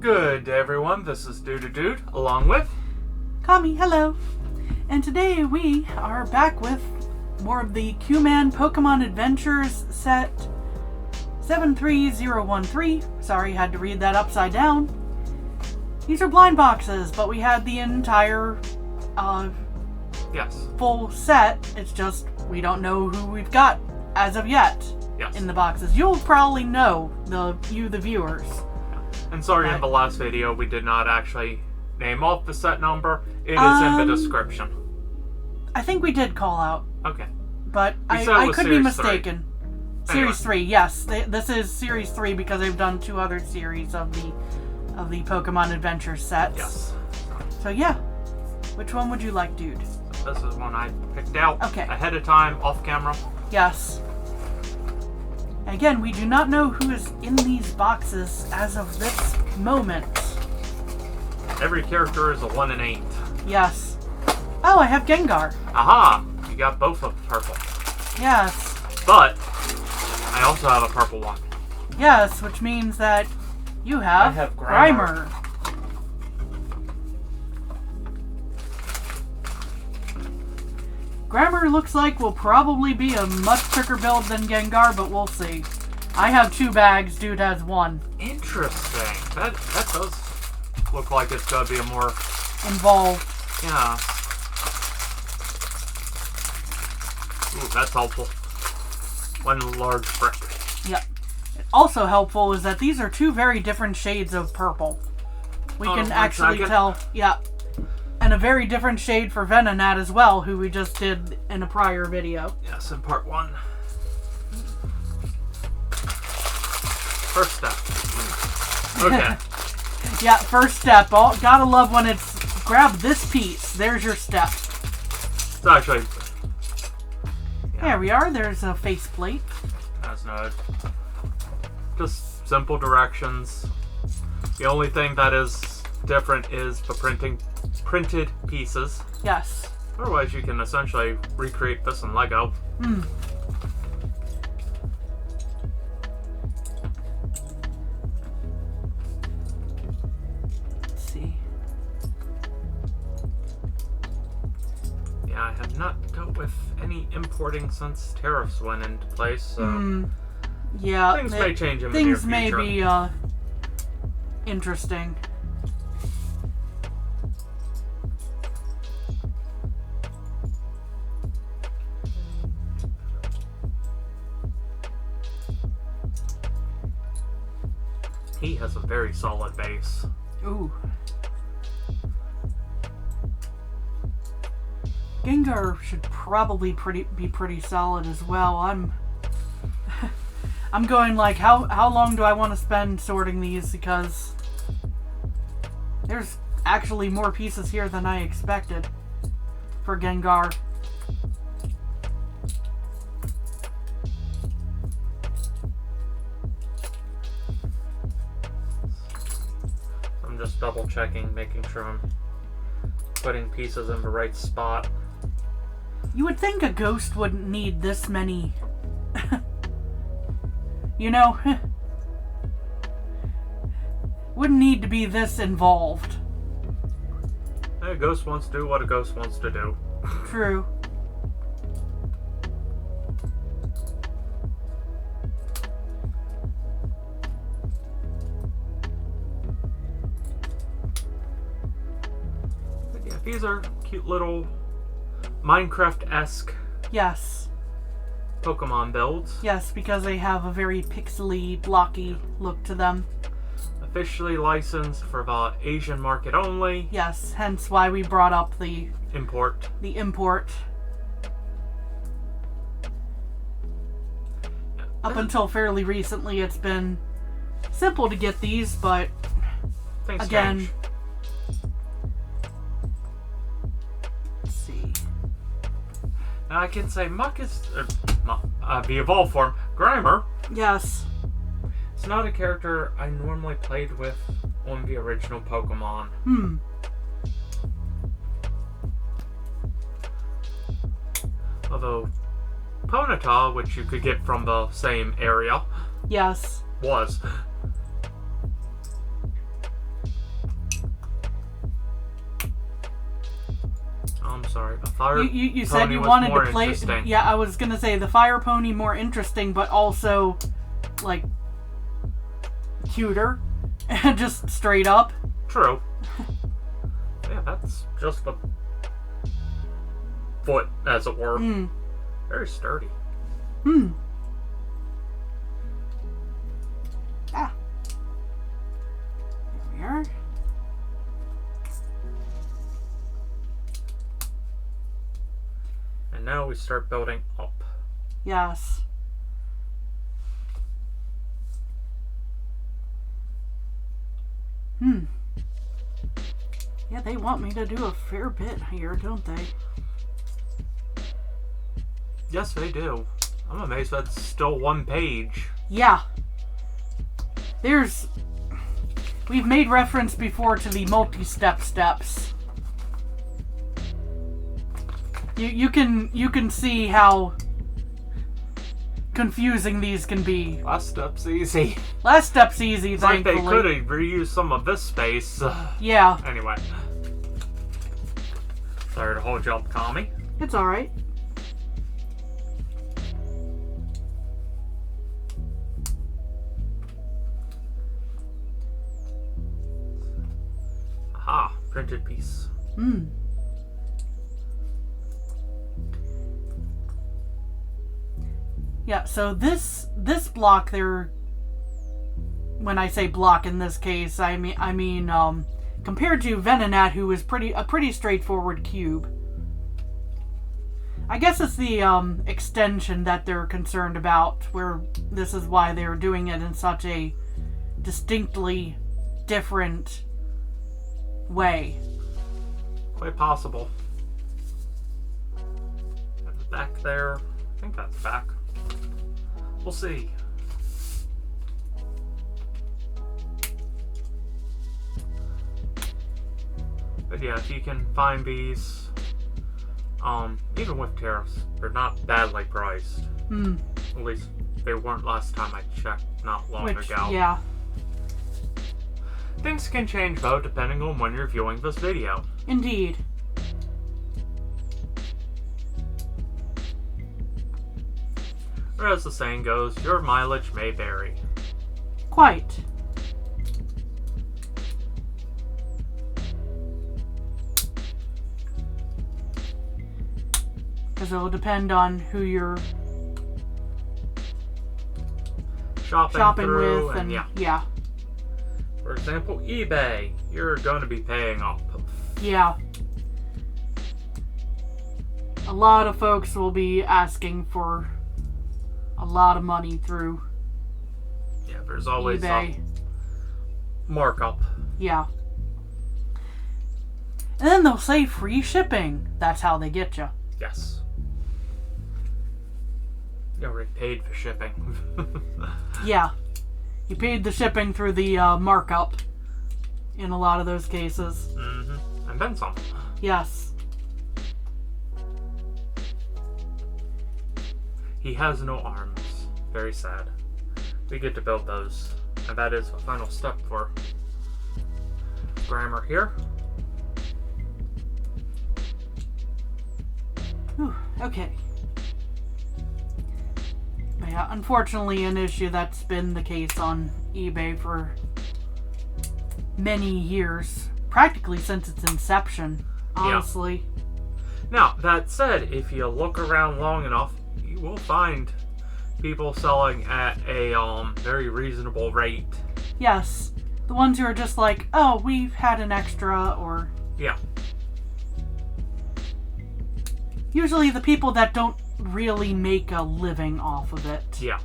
Good day, everyone. This is Dude, along with Kami, hello. And today we are back with more of the Qman Pokemon Adventures set 73013. Sorry, had to read that upside down. These are blind boxes, but we had the entire full set. It's just we don't know who we've got as of yet in the boxes. You'll probably know, the viewers. And sorry, in the last video we did not actually name off the set number. It is in the description. I think we did call out. Okay. But I could be mistaken. Series 3, yes. This is Series 3 because they've done 2 other series of the Pokemon Adventure sets. Yes. So yeah. Which one would you like, dude? This is one I picked out ahead of time, off camera. Yes. Again, we do not know who is in these boxes as of this moment. Every character is a 1 in 8. Yes. Oh, I have Gengar. Aha! You got both of the purple. Yes. But I also have a purple one. Yes, which means that you have, Grimer. Grimer looks like will probably be a much quicker build than Gengar, but we'll see. I have 2 bags, dude has 1. Interesting. That does look like it's gonna be a more involved. Yeah. Ooh, that's helpful. 1 large brick. Yep. Also helpful is that these are 2 very different shades of purple. We can actually tell. Yeah. And a very different shade for Venonat as well, who we just did in a prior video. Yes, in part 1. First step. Okay. Yeah, first step. Gotta love when it's grab this piece. There's your step. It's actually... Yeah. There we are. There's a faceplate. That's not... Just simple directions. The only thing that is different is the printed pieces. Yes. Otherwise, you can essentially recreate this in Lego. Hmm. Let's see. Yeah, I have not dealt with any importing since tariffs went into place, so... Yeah. Things may change in the near future. Things may be, interesting. He has a very solid base. Ooh. Gengar should probably be pretty solid as well. I'm going like, how long do I want to spend sorting these, because there's actually more pieces here than I expected for Gengar. I'm just double checking, making sure I'm putting pieces in the right spot. You would think a ghost wouldn't need this many. You know, wouldn't need to be this involved. A ghost wants to do what a ghost wants to do. True. But yeah, these are cute little Minecraft-esque. Yes. Pokemon builds. Yes, because they have a very pixely, blocky look to them. Officially licensed for the Asian market only. Yes, hence why we brought up the import. The import. Yeah. Up until fairly recently, it's been simple to get these, but things again... change. I can say Muck is... the evolved form, Grimer. Yes. It's not a character I normally played with on the original Pokemon. Although, Ponyta, which you could get from the same area... Yes. Was. sorry. A fire you said pony you was wanted more to play. interesting. Yeah, I was gonna say the fire pony more interesting, but also like cuter, just straight up. True. Yeah, that's just a foot, as it were. Very sturdy. Ah. There we are. And now we start building up. Yes. Yeah, they want me to do a fair bit here, don't they? Yes, they do. I'm amazed that's still one page. Yeah. We've made reference before to the multi-step steps. You can see how confusing these can be. Last step's easy. Last step's easy, It's thankfully. like they could have reused some of this space. Yeah. Anyway. Sorry to hold you up, Tommy. It's alright. Aha, printed piece. Yeah, so this block there, when I say block in this case, I mean compared to Venonat, who is a pretty straightforward cube. I guess it's the extension that they're concerned about, where this is why they're doing it in such a distinctly different way. Quite possible. At the back there. I think that's back. We'll see. But yeah, if you can find these, even with tariffs, they're not badly priced. At least they weren't last time I checked not long ago. Yeah. Things can change though, depending on when you're viewing this video. Indeed. Or as the saying goes, your mileage may vary. Quite. Because it'll depend on who you're shopping through, with, and yeah. For example, eBay, you're going to be paying up. Yeah. A lot of folks will be asking for a lot of money through Yeah, there's always eBay. a markup. Yeah. And then they'll say free shipping. That's how they get you. Yes. You already paid for shipping. Yeah. You paid the shipping through the markup in a lot of those cases. Mm-hmm. And then some. Yes. He has no arms. Very sad. We get to build those. And that is the final step for grammar here. Whew, okay. But yeah, unfortunately an issue that's been the case on eBay for many years. Practically since its inception, honestly. Yeah. Now, that said, if you look around long enough, you will find people selling at a very reasonable rate. Yes. The ones who are just like, oh, we've had an extra, or... Yeah. Usually the people that don't really make a living off of it. Yeah.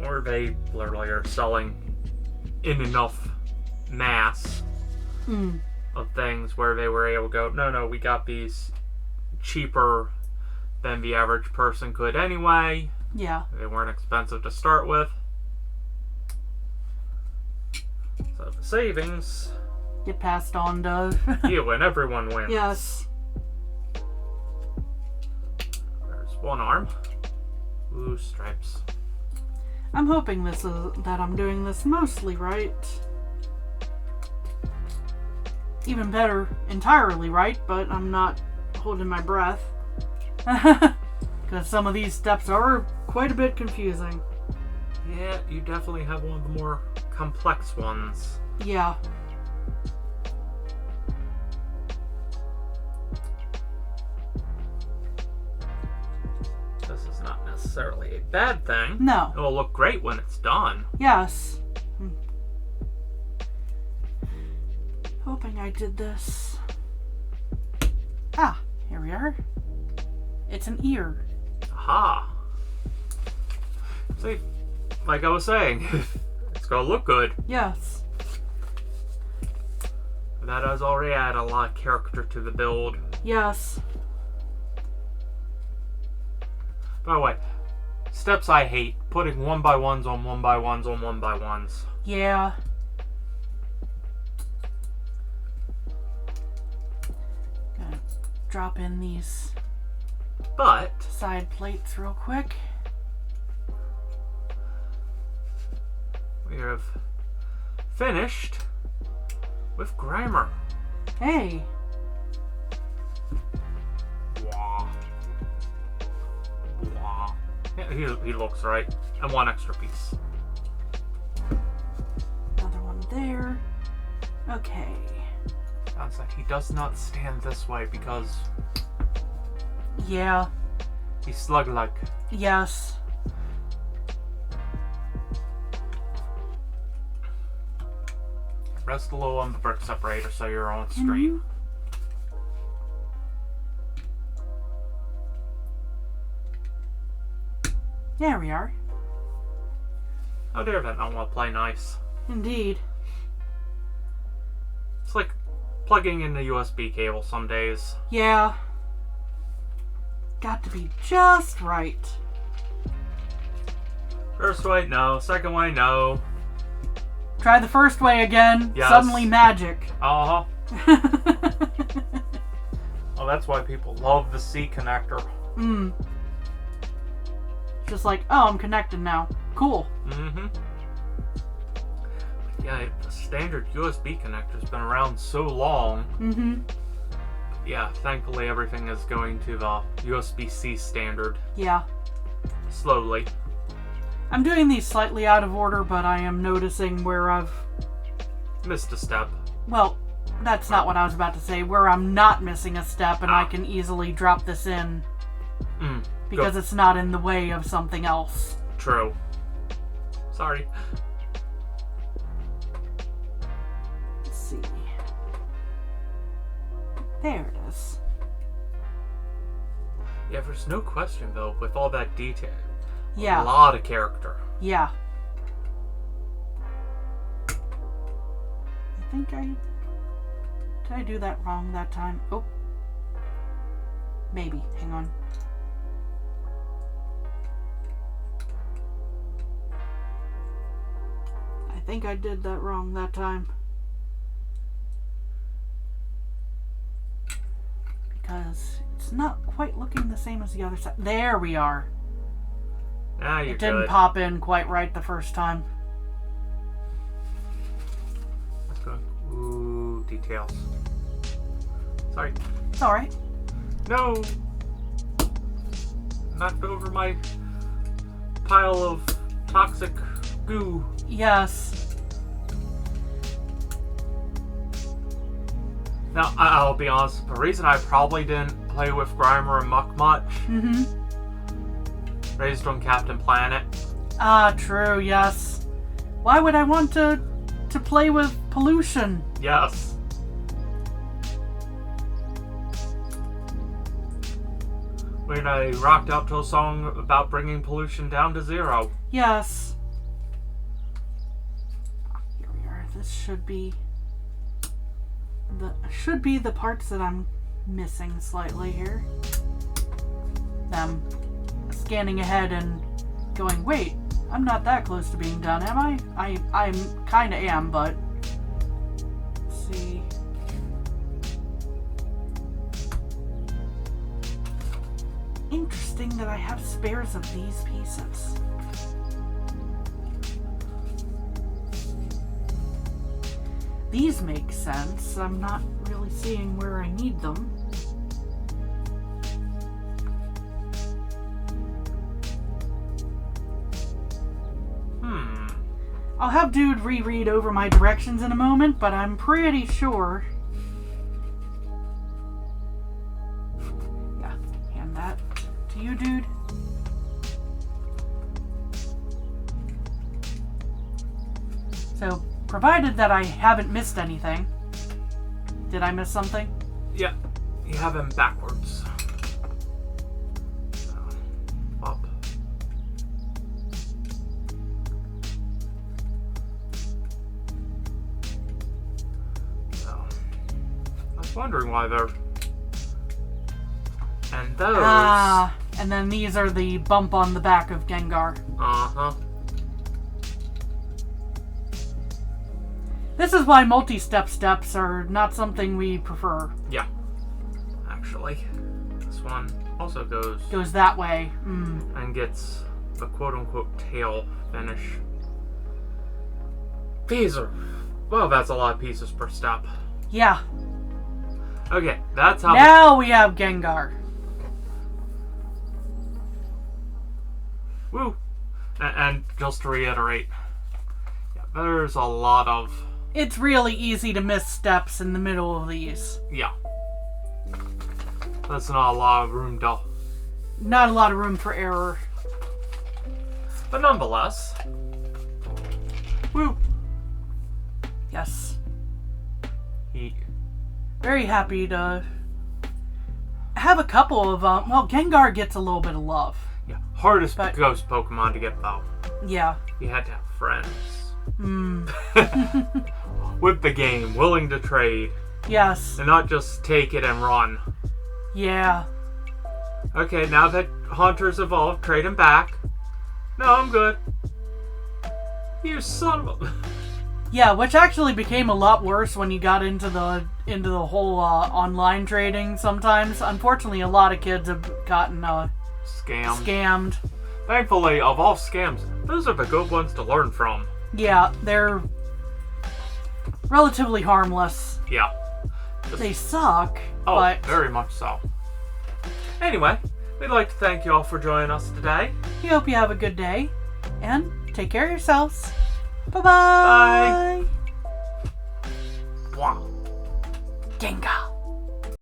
Or they literally are selling in enough mass of things where they were able to go, no, we got these cheaper than the average person could anyway. Yeah. They weren't expensive to start with. So the savings... get passed on to... you win, everyone wins. Yes. There's one arm. Ooh, stripes. I'm hoping that I'm doing this mostly right. even better entirely right, but I'm not holding my breath. Because some of these steps are quite a bit confusing. Yeah, you definitely have one of the more complex ones. Yeah. This is not necessarily a bad thing. No. It will look great when it's done. Yes. Hoping I did this. Ah, here we are. It's an ear. Aha. See, like I was saying, it's gonna look good. Yes. That has already added a lot of character to the build. Yes. By the way, steps I hate. Putting 1x1s on 1x1s on 1x1s. Yeah. Gonna drop in these But side plates real quick. we have finished with Grimer. Hey. Wah. Wah. Yeah, he looks right. And one extra piece. Another one there. Okay. Sounds like he does not stand this way because Yeah. he's slug-like. Yes. Rest a little on the brick separator so you're on straight. There we are. How dare that not want to play nice? Indeed. It's like plugging in the USB cable some days. Yeah. Got to be just right. First way, no. Second way, no. Try the first way again. Yes. Suddenly magic. Uh-huh. Well, that's why people love the C connector. Just like, oh, I'm connected now. Cool. Mm-hmm. Yeah, the standard USB connector's been around so long. Mm-hmm. Yeah, thankfully everything is going to the USB-C standard. Yeah. Slowly. I'm doing these slightly out of order, but I am noticing where I've... Missed a step. Well, that's not what I was about to say. Where I'm not missing a step and I can easily drop this in. Because it's not in the way of something else. True. Sorry. Let's see. There it is. Yeah, there's no question, though, with all that detail. Yeah. A lot of character. Yeah. I think I... Did I do that wrong that time? Oh. Maybe. Hang on. I think I did that wrong that time. Because it's not quite looking the same as the other side. There we are. Ah, you're It didn't good. pop in quite right the first time. Let's go. Ooh, details. Sorry. It's alright. No! Knocked over my pile of toxic goo. Yes. Now, I'll be honest, the reason I probably didn't play with Grimer and Muck much, raised on Captain Planet. Ah, true, yes. Why would I want to play with pollution? Yes. When I rocked out to a song about bringing pollution down to zero. Yes. Here we are. This should be the parts that I'm missing slightly here. I'm scanning ahead and going, wait, I'm not that close to being done, am I? I kinda am, but let's see. Interesting that I have spares of these pieces. These make sense. I'm not really seeing where I need them. I'll have Dude reread over my directions in a moment, but I'm pretty sure. Yeah, hand that to you, Dude. So, provided that I haven't missed anything. Did I miss something? Yeah, you have him backwards. So, up. So, I was wondering why they're... And those... Ah, and then these are the bump on the back of Gengar. Uh-huh. This is why multi-step steps are not something we prefer. Yeah. Actually, this one also goes that way. And gets the quote-unquote tail finish. These are... Well, that's a lot of pieces per step. Yeah. Okay, that's how... Now we have Gengar. Woo! And just to reiterate, yeah, there's a lot of... It's really easy to miss steps in the middle of these. Yeah. That's not a lot of room to... Not a lot of room for error. But nonetheless... Woo! Yes. He... Very happy to have a couple of... well, Gengar gets a little bit of love. Yeah, hardest ghost Pokemon to get, though. Yeah. You had to have friends. With the game, willing to trade. Yes. And not just take it and run. Yeah. Okay, now that Haunter's evolved, trade him back. No, I'm good. You son of a... Yeah, which actually became a lot worse when you got into the whole online trading sometimes. Unfortunately, a lot of kids have gotten scammed. Thankfully, of all scams, those are the good ones to learn from. Yeah, they're relatively harmless. Yeah. They suck, oh, but... very much so. Anyway, we'd like to thank you all for joining us today. We hope you have a good day, and take care of yourselves. Bye-bye! Bye! Wow. Gengar.